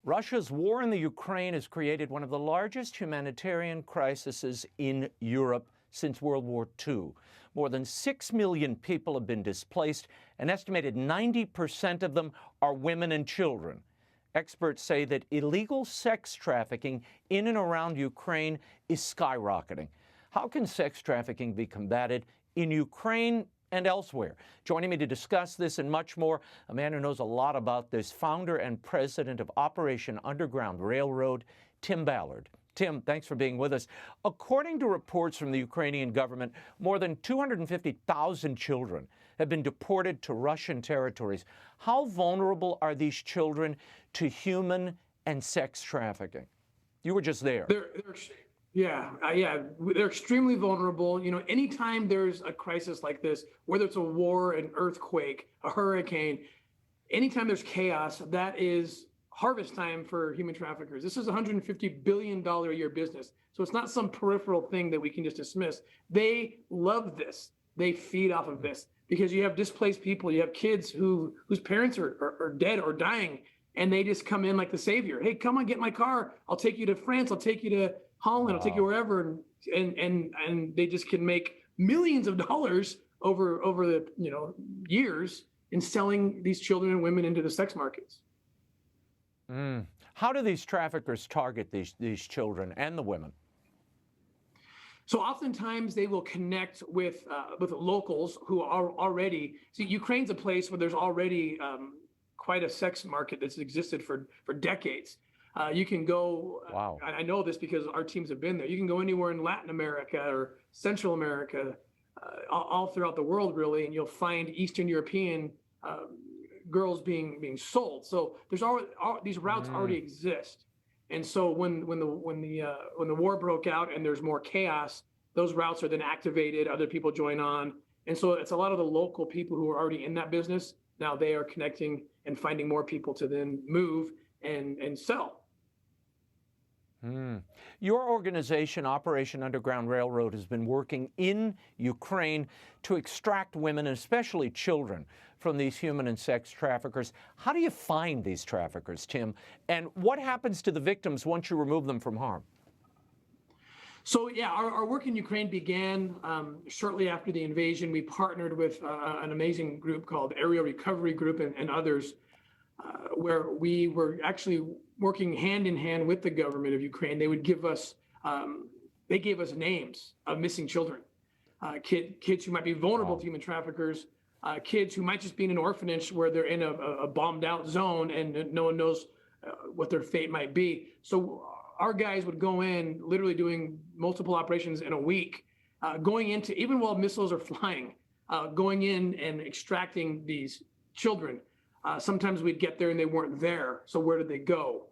Russia's war in the Ukraine has created one of the largest humanitarian crises in Europe since World War II. More than 6 million people have been displaced. An estimated 90% of them are women and children. Experts say that illegal sex trafficking in and around Ukraine is skyrocketing. How can sex trafficking be combated in Ukraine and elsewhere? Joining me to discuss this and much more, a man who knows a lot about this, founder and president of Operation Underground Railroad, Tim Ballard. Tim, thanks for being with us. According to reports from the Ukrainian government, more than 250,000 children have been deported to Russian territories. How vulnerable are these children to human and sex trafficking? You were just there. They're extremely vulnerable. You know, anytime there's a crisis like this, whether it's a war, an earthquake, a hurricane, anytime there's chaos, that is harvest time for human traffickers. This is a $150 billion a year business. So it's not some peripheral thing that we can just dismiss. They love this. They feed off of this because you have displaced people. You have kids whose parents are dead or dying, and they just come in like the savior. Hey, come on, get in my car. I'll take you to France. I'll take you to Holland. I'll take you wherever. And they just can make millions of dollars over the years in selling these children and women into the sex markets. How do these traffickers target these children and the women? So oftentimes they will connect with locals who are already. See, Ukraine's a place where there's already quite a sex market that's existed for decades. You can go. Wow. I know this because our teams have been there. You can go anywhere in Latin America or Central America, all throughout the world, really, and you'll find Eastern European girls being sold. So there's these routes already exist, and so when the war broke out and there's more chaos, those routes are then activated. Other people join on, and so it's a lot of the local people who are already in that business. Now they are connecting and finding more people to then move and sell. Your organization, Operation Underground Railroad, has been working in Ukraine to extract women, and especially children, from these human and sex traffickers. How do you find these traffickers, Tim? And what happens to the victims once you remove them from harm? So, yeah, our work in Ukraine began shortly after the invasion. We partnered with an amazing group called Area Recovery Group and others, where we were actually working hand in hand with the government of Ukraine. They would give us, they gave us names of missing children, kids who might be vulnerable to human traffickers, kids who might just be in an orphanage where they're in a bombed out zone and no one knows what their fate might be. So our guys would go in, literally doing multiple operations in a week, going into, even while missiles are flying, going in and extracting these children. Sometimes we'd get there and they weren't there. So where did they go?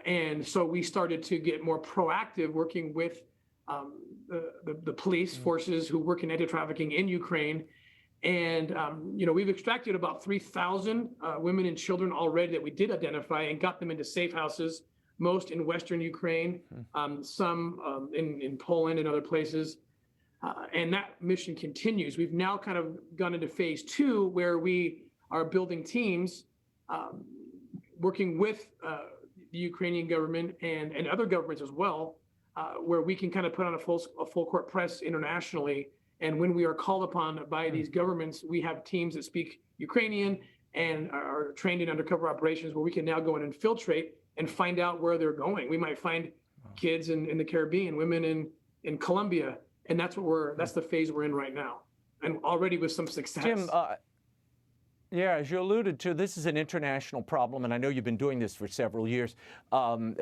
And so we started to get more proactive, working with the police forces who work in anti-trafficking in Ukraine. And, we've extracted about 3,000 women and children already that we did identify and got them into safe houses, most in Western Ukraine, some in Poland and other places. And that mission continues. We've now kind of gone into phase 2, where we are building teams, working with the Ukrainian government and other governments as well, where we can kind of put on a full court press internationally. And when we are called upon by these governments, we have teams that speak Ukrainian and are trained in undercover operations, where we can now go in and infiltrate and find out where they're going. We might find kids in the Caribbean, women in Colombia, and that's the phase we're in right now, and already with some success. Tim, yeah, as you alluded to, this is an international problem, and I know you've been doing this for several years.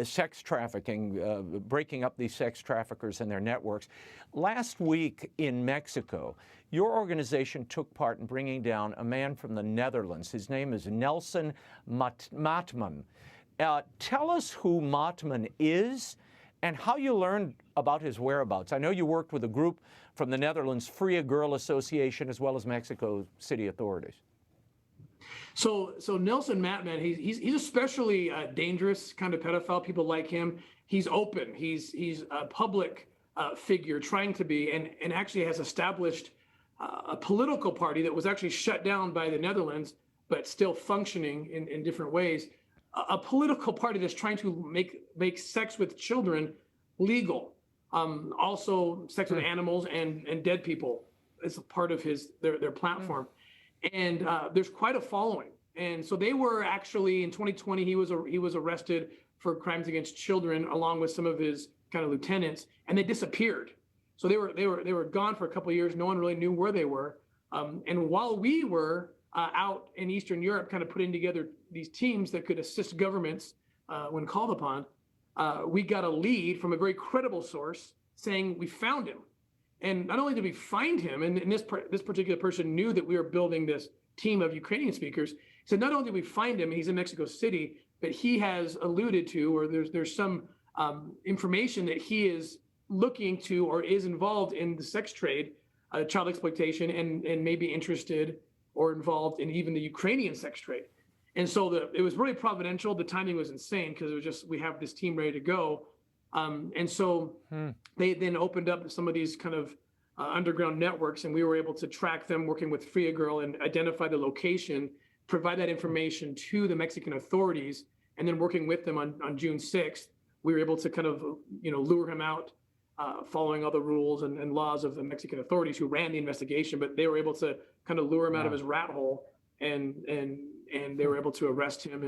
Sex trafficking, breaking up these sex traffickers and their networks. Last week in Mexico, your organization took part in bringing down a man from the Netherlands. His name is Nelson Matman. Tell us who Matman is and how you learned about his whereabouts. I know you worked with a group from the Netherlands, Free a Girl Association, as well as Mexico City authorities. So Nelson Matman, he's especially dangerous kind of pedophile. People like him. He's open. He's a public figure, trying to be, and actually has established a political party that was actually shut down by the Netherlands, but still functioning in different ways, a political party that's trying to make sex with children legal. Also, sex with animals and dead people is a part of their platform. And there's quite a following. And so they were actually in 2020, he was arrested for crimes against children along with some of his kind of lieutenants, and they disappeared. So they were gone for a couple of years. No one really knew where they were. And while we were out in Eastern Europe, kind of putting together these teams that could assist governments when called upon, we got a lead from a very credible source saying we found him. And not only did we find him, and this particular person knew that we were building this team of Ukrainian speakers. He said, not only did we find him, he's in Mexico City, but he has alluded to, or there's some information that he is looking to or is involved in the sex trade, child exploitation, and may be interested or involved in even the Ukrainian sex trade. And so it was really providential. The timing was insane because it was just, we have this team ready to go. And so they then opened up some of these kind of underground networks, and we were able to track them working with Free a Girl and identify the location, provide that information to the Mexican authorities, and then working with them on June 6th, we were able to kind of, lure him out, following all the rules and laws of the Mexican authorities who ran the investigation, but they were able to kind of lure him out of his rat hole, and they were able to arrest him,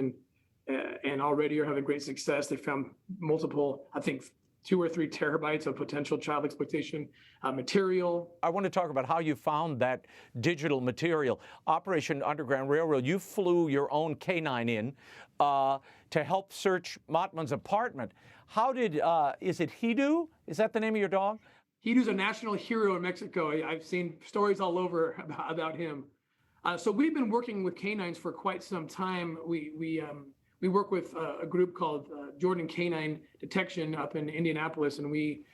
and already are having great success. They found multiple, I think, 2 or 3 terabytes of potential child exploitation material. I want to talk about how you found that digital material. Operation Underground Railroad, you flew your own canine in to help search Mottman's apartment. How did, is it Hidu? Is that the name of your dog? Hidu's a national hero in Mexico. I've seen stories all over about him. So we've been working with canines for quite some time. We work with a group called Jordan Canine Detection up in Indianapolis, and we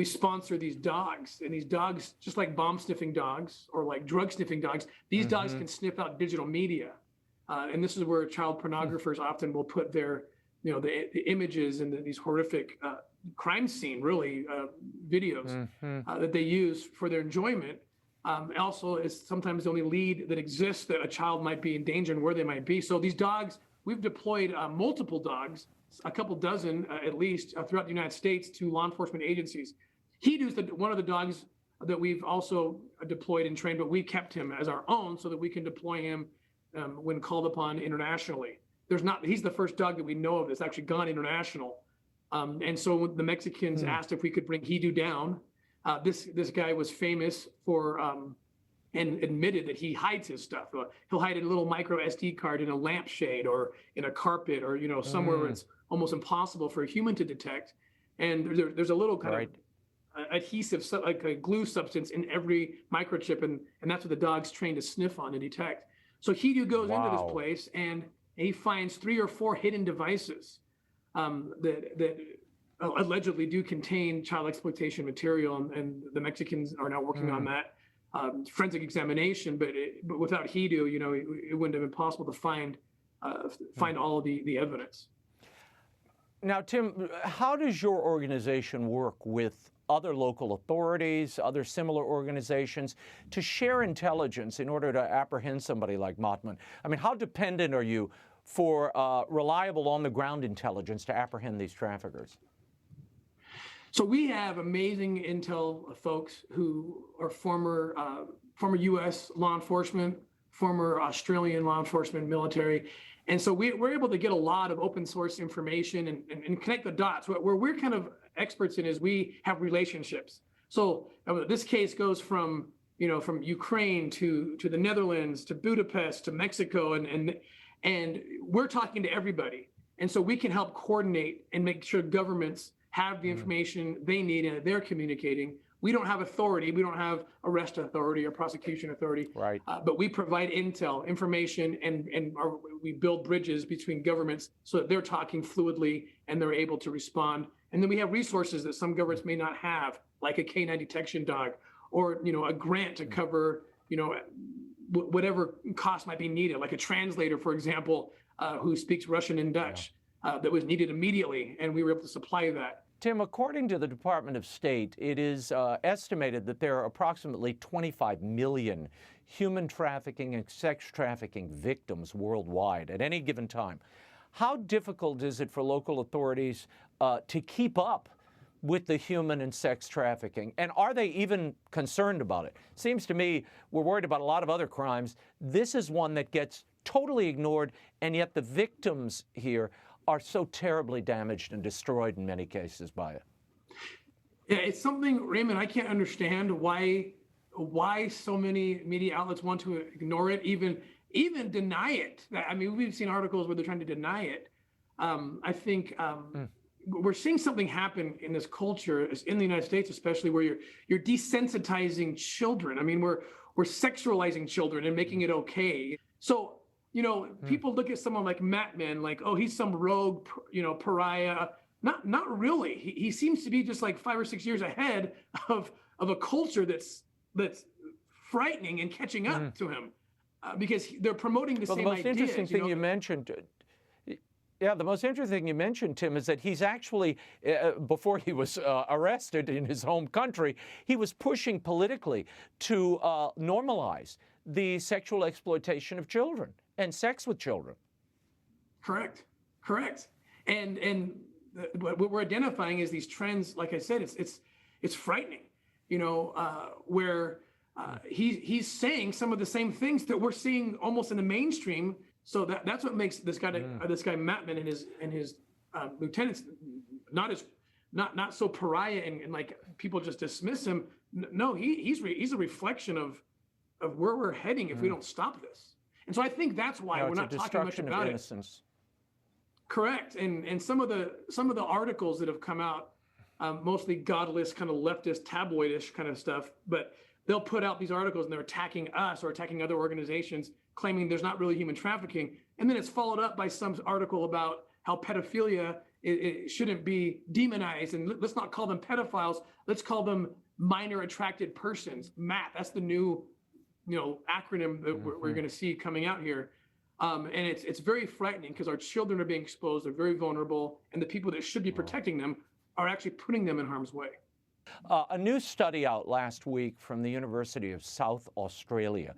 sponsor these dogs. And these dogs, just like bomb sniffing dogs or like drug sniffing dogs, these dogs can sniff out digital media. And this is where child pornographers often will put their, the images and these horrific crime scene, really, videos that they use for their enjoyment. Also, is sometimes the only lead that exists that a child might be in danger and where they might be. So these dogs, we've deployed multiple dogs, a couple dozen at least, throughout the United States to law enforcement agencies. Hidu's one of the dogs that we've also deployed and trained, but we kept him as our own so that we can deploy him when called upon internationally. He's the first dog that we know of that's actually gone international. And so the Mexicans asked if we could bring Hidu down. This guy was famous for and admitted that he hides his stuff. He'll hide a little micro SD card in a lampshade or in a carpet or somewhere where it's almost impossible for a human to detect. And there's a little kind of adhesive, like a glue substance in every microchip, and that's what the dog's trained to sniff on and detect. So Hidu goes into this place and he finds 3 or 4 hidden devices that allegedly do contain child exploitation material, and the Mexicans are now working on that forensic examination. But without Hidu, it wouldn't have been possible to find all of the evidence. Now, Tim, how does your organization work with other local authorities, other similar organizations, to share intelligence in order to apprehend somebody like Mottman? I mean, how dependent are you for reliable on-the-ground intelligence to apprehend these traffickers? So we have amazing intel folks who are former U.S. law enforcement, former Australian law enforcement, military. And so we're able to get a lot of open source information and connect the dots. Where we're kind of experts in is we have relationships. So this case goes from Ukraine to the Netherlands, to Budapest, to Mexico, and we're talking to everybody. And so we can help coordinate and make sure governments have the information they need and they're communicating. We don't have authority. We don't have arrest authority or prosecution authority. Right. But we provide intel, information, and we build bridges between governments so that they're talking fluidly and they're able to respond. And then we have resources that some governments may not have, like a canine detection dog, or a grant to cover whatever cost might be needed, like a translator, for example, who speaks Russian and Dutch, that was needed immediately, and we were able to supply that. Tim, according to the Department of State, it is estimated that there are approximately 25 million human trafficking and sex trafficking victims worldwide at any given time. How difficult is it for local authorities to keep up with the human and sex trafficking? And are they even concerned about it? Seems to me we're worried about a lot of other crimes. This is one that gets totally ignored, and yet the victims here are so terribly damaged and destroyed in many cases by it. Yeah, it's something, Raymond, I can't understand why so many media outlets want to ignore it, even deny it. I mean, we've seen articles where they're trying to deny it. I think we're seeing something happen in this culture, in the United States especially, where you're desensitizing children. I mean, we're sexualizing children and making it okay. So, you know, people look at someone like Matt Man, like, oh, he's some rogue, you know, pariah. Not really. He seems to be just like 5 or 6 years ahead of a culture that's frightening and catching up to him, because they're promoting the same ideas. The most interesting thing you mentioned. Yeah, the most interesting thing you mentioned, Tim, is that he's actually, before he was arrested in his home country, he was pushing politically to normalize the sexual exploitation of children and sex with children. Correct. And what we're identifying is these trends. Like I said, it's frightening. You know, where he's saying some of the same things that we're seeing almost in the mainstream. So that's what makes this guy Mattman and his lieutenants not so pariah and like people just dismiss him. No, he's a reflection of where we're heading if we don't stop this. And so I think that's why we're not talking much about it. Correct. And some of the articles that have come out, mostly godless, kind of leftist, tabloidish kind of stuff, but they'll put out these articles and they're attacking us or attacking other organizations, claiming there's not really human trafficking. And then it's followed up by some article about how pedophilia it shouldn't be demonized. And let's not call them pedophiles. Let's call them minor attracted persons. MAP, that's the new, you know, acronym that we're going to see coming out here. And it's very frightening because our children are being exposed. They're very vulnerable. And the people that should be protecting them are actually putting them in harm's way. A new study out last week from the University of South Australia,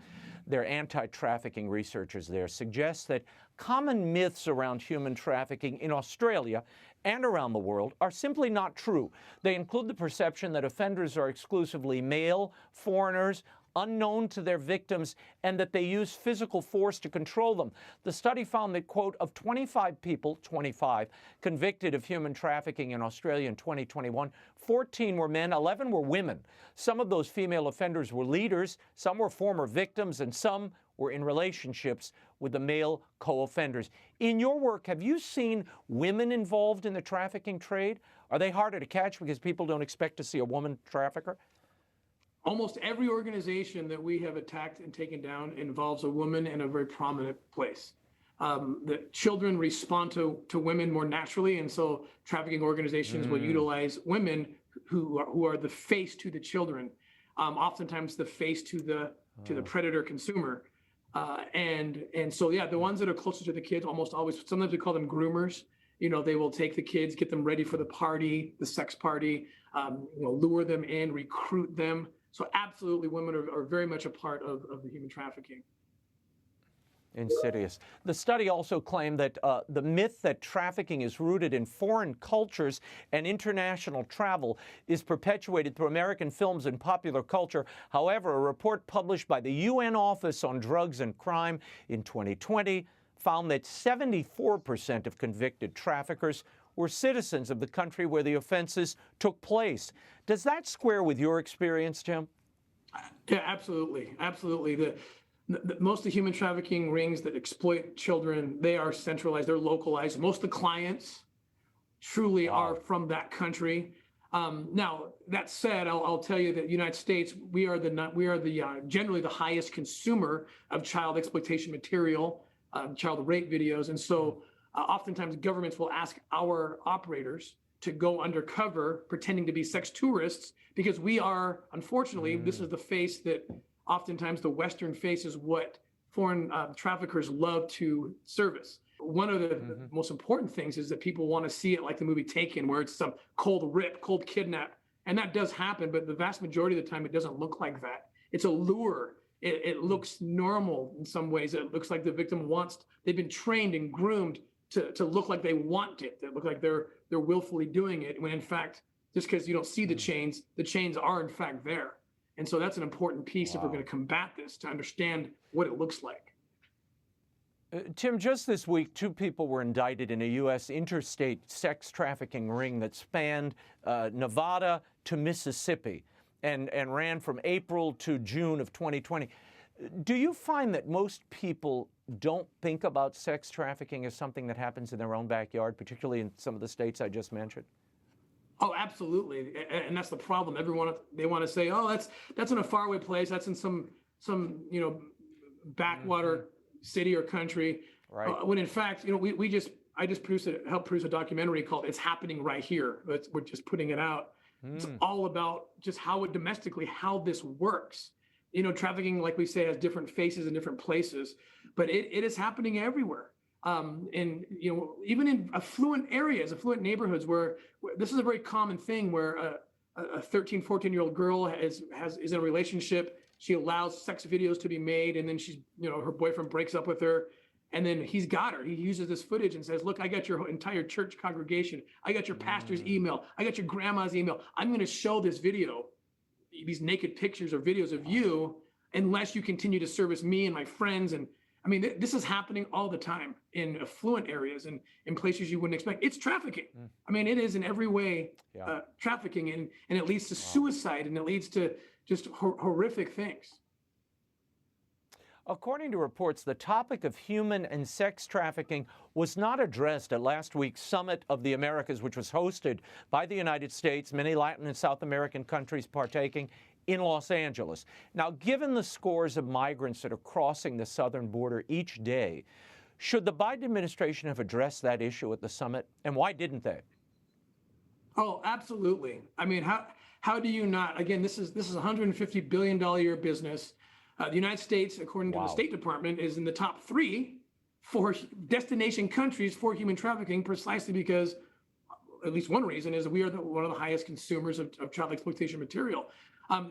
their anti-trafficking researchers there, suggests that common myths around human trafficking in Australia and around the world are simply not true. They include the perception that offenders are exclusively male, foreigners, unknown to their victims, and that they use physical force to control them. The study found that, quote, of 25 people, 25, convicted of human trafficking in Australia in 2021, 14 were men, 11 were women. Some of those female offenders were leaders, some were former victims, and some were in relationships with the male co-offenders. In your work, have you seen women involved in the trafficking trade? Are they harder to catch because people don't expect to see a woman trafficker? Almost every organization that we have attacked and taken down involves a woman in a very prominent place. The children respond to women more naturally, and so trafficking organizations will utilize women who are the face to the children, oftentimes the face to the predator consumer. And so, yeah, the ones that are closer to the kids almost always, sometimes we call them groomers. You know, they will take the kids, get them ready for the party, the sex party, lure them in, recruit them. So absolutely, women are very much a part of the human trafficking. Insidious. The study also claimed that the myth that trafficking is rooted in foreign cultures and international travel is perpetuated through American films and popular culture. However, a report published by the UN Office on Drugs and Crime in 2020 found that 74% of convicted traffickers were citizens of the country where the offenses took place. Does that square with your experience, Tim? Yeah, absolutely. Absolutely. Most of the human trafficking rings that exploit children, they are centralized, they're localized. Most of the clients truly are from that country. Now, that said, I'll tell you that the United States, we are generally the highest consumer of child exploitation material, child rape videos. And so oftentimes governments will ask our operators to go undercover pretending to be sex tourists because we are, unfortunately, this is the face that oftentimes the Western face is what foreign traffickers love to service. One of the most important things is that people want to see it like the movie Taken, where it's some cold rip, cold kidnap. And that does happen, but the vast majority of the time it doesn't look like that. It's a lure. It looks normal in some ways. It looks like the victim they've been trained and groomed to look like they want it, that look like they're willfully doing it, when in fact, just because you don't see the chains are in fact there. And so that's an important piece if we're going to combat this, to understand what it looks like. Tim, just this week, 2 people were indicted in a U.S. interstate sex trafficking ring that spanned Nevada to Mississippi and ran from April to June of 2020. Do you find that most people don't think about sex trafficking as something that happens in their own backyard, particularly in some of the states I just mentioned? Oh, absolutely, and that's the problem. Everyone, they want to say, "Oh, that's in a faraway place. That's in some backwater city or country." Right. When in fact, I just helped produce a documentary called "It's Happening Right Here." We're just putting it out. It's all about just how this works. Trafficking, like we say, has different faces in different places, but it is happening everywhere. And even in affluent areas, affluent neighborhoods, where this is a very common thing, where a 13, 14-year-old girl is in a relationship. She allows sex videos to be made, and then her boyfriend breaks up with her, and then he's got her. He uses this footage and says, "Look, I got your entire church congregation. I got your pastor's email. I got your grandma's email. I'm going to show this video, these naked pictures or videos of you, unless you continue to service me and my friends." And I mean, this is happening all the time in affluent areas and in places you wouldn't expect. It's trafficking. I mean, it is in every way trafficking, and it leads to suicide, and it leads to just horrific things. According to reports, the topic of human and sex trafficking was not addressed at last week's Summit of the Americas, which was hosted by the United States, many Latin and South American countries partaking, in Los Angeles. Now, given the scores of migrants that are crossing the southern border each day, should the Biden administration have addressed that issue at the summit, and why didn't they? Oh, absolutely. I mean, how do you not? Again, this is a $150 billion a year business. The United States, according to the State Department, is in the top 3 for destination countries for human trafficking, precisely because, at least one reason, is we are one of the highest consumers of child exploitation material.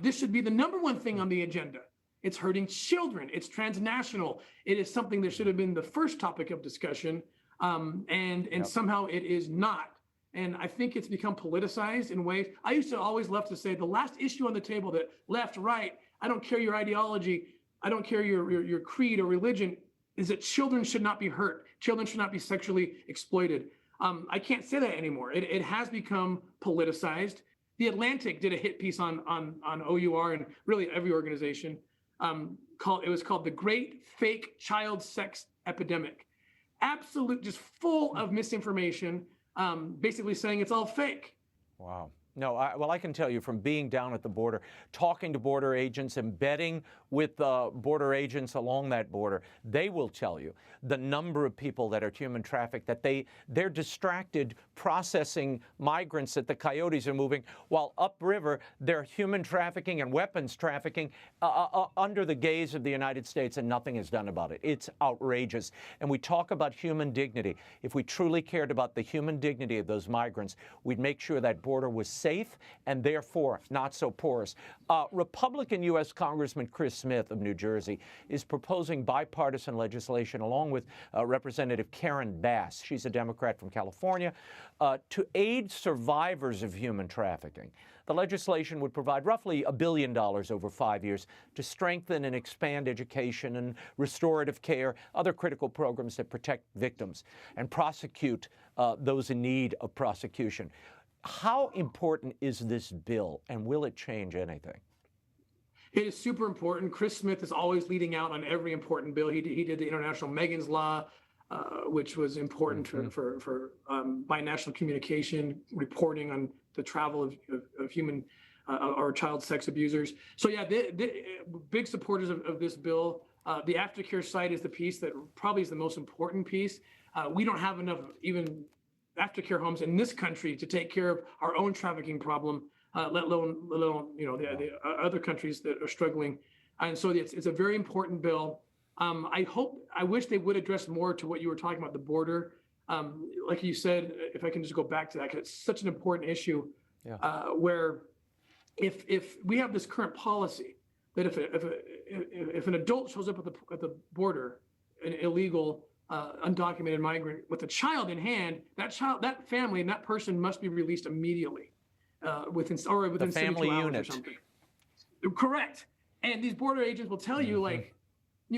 This should be the #1 thing on the agenda. It's hurting children. It's transnational. It is something that should have been the first topic of discussion, and somehow it is not. And I think it's become politicized in ways. I used to always love to say the last issue on the table, that left, right, I don't care your ideology, I don't care your creed or religion, is that children should not be hurt. Children should not be sexually exploited. I can't say that anymore. It has become politicized. The Atlantic did a hit piece on OUR and really every organization. It was called "The Great Fake Child Sex Epidemic." Absolute, just full of misinformation, basically saying it's all fake. Wow. No, I can tell you from being down at the border, talking to border agents, embedding with border agents along that border, they will tell you the number of people that are human trafficked, that they're distracted processing migrants that the coyotes are moving, while upriver they're human trafficking and weapons trafficking under the gaze of the United States, and nothing is done about it. It's outrageous. And we talk about human dignity. If we truly cared about the human dignity of those migrants, we'd make sure that border was safe and therefore not so porous. Republican U.S. Congressman Chris Smith of New Jersey is proposing bipartisan legislation along with Representative Karen Bass, she's a Democrat from California, to aid survivors of human trafficking. The legislation would provide roughly $1 billion over 5 years to strengthen and expand education and restorative care, other critical programs that protect victims, and prosecute those in need of prosecution. How important is this bill, and will it change anything? It is super important. Chris Smith is always leading out on every important bill. He did the International Megan's Law, which was important for binational communication, reporting on the travel of human or child sex abusers. So yeah, big supporters of this bill. The aftercare side is the piece that probably is the most important piece. We don't have enough even aftercare homes in this country to take care of our own trafficking problem, let alone the other countries that are struggling. And so it's a very important bill. I wish they would address more to what you were talking about, the border. Like you said, if I can just go back to that, because it's such an important issue, where if we have this current policy that if an adult shows up at the border, an illegal undocumented migrant with a child in hand, that family and that person must be released immediately within 72 hours or something. Correct. And these border agents will tell you, like,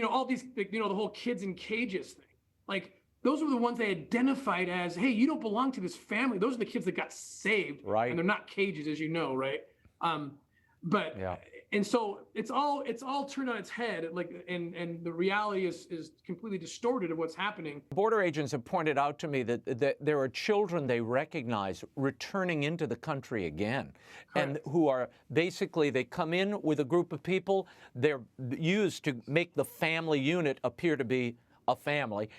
all these, the whole kids in cages thing. Like, those were the ones they identified as, hey, you don't belong to this family. Those are the kids that got saved. Right. And they're not cages, as you know, right? And so it's all turned on its head, like, and the reality is completely distorted of what's happening. Border agents have pointed out to me that there are children they recognize returning into the country again. Correct. And who are basically, they come in with a group of people, they're used to make the family unit appear to be a family.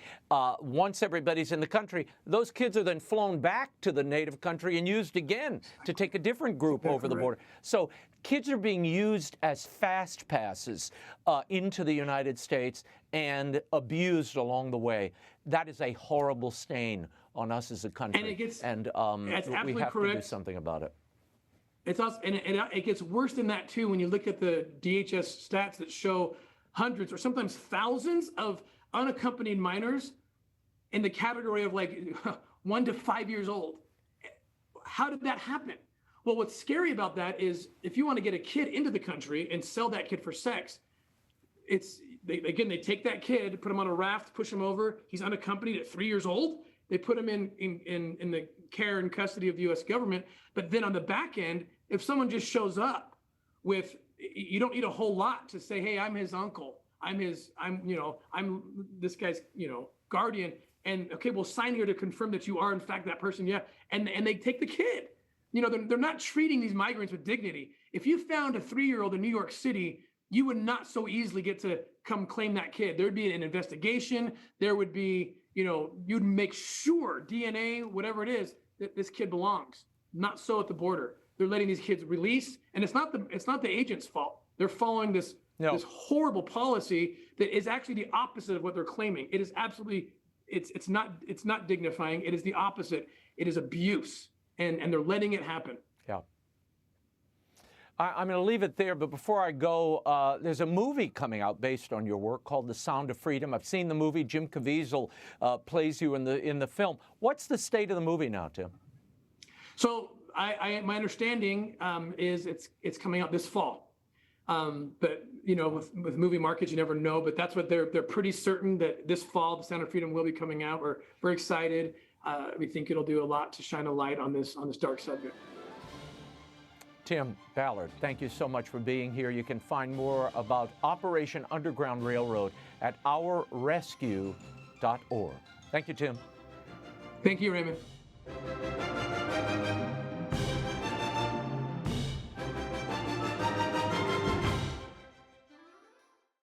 Once everybody's in the country, those kids are then flown back to the native country and used again to take a different group over the border. So kids are being used as fast passes into the United States and abused along the way. That is a horrible stain on us as a country. And it gets, we have to do something about it. It's us, and it gets worse than that too when you look at the DHS stats that show hundreds or sometimes thousands of unaccompanied minors in the category of like 1 to 5 years old. How did that happen? Well, what's scary about that is if you want to get a kid into the country and sell that kid for sex, they take that kid, put him on a raft, push him over. He's unaccompanied at 3 years old. They put him in the care and custody of the U.S. government. But then on the back end, if someone just shows up with, you don't need a whole lot to say, hey, I'm his uncle. I'm this guy's, guardian. And okay, we'll sign here to confirm that you are in fact that person. Yeah. And they take the kid. They're not treating these migrants with dignity. If you found a 3-year-old in New York City, you would not so easily get to come claim that kid. There would be an investigation. There would be, you'd make sure DNA, whatever it is, that this kid belongs. Not so at the border. They're letting these kids release, and it's not the agent's fault. They're following this horrible policy that is actually the opposite of what they're claiming. It is absolutely, it's not dignifying. It is the opposite. It is abuse, and they're letting it happen. Yeah. I'm going to leave it there, but before I go, there's a movie coming out based on your work called The Sound of Freedom. I've seen the movie. Jim Caviezel plays you in the film. What's the state of the movie now, Tim? So my understanding is it's coming out this fall. But with movie markets, you never know. But that's what they're pretty certain that this fall, The Sound of Freedom will be coming out. We're very excited. We think it'll do a lot to shine a light on this dark subject. Tim Ballard, thank you so much for being here. You can find more about Operation Underground Railroad at ourrescue.org. Thank you, Tim. Thank you, Raymond.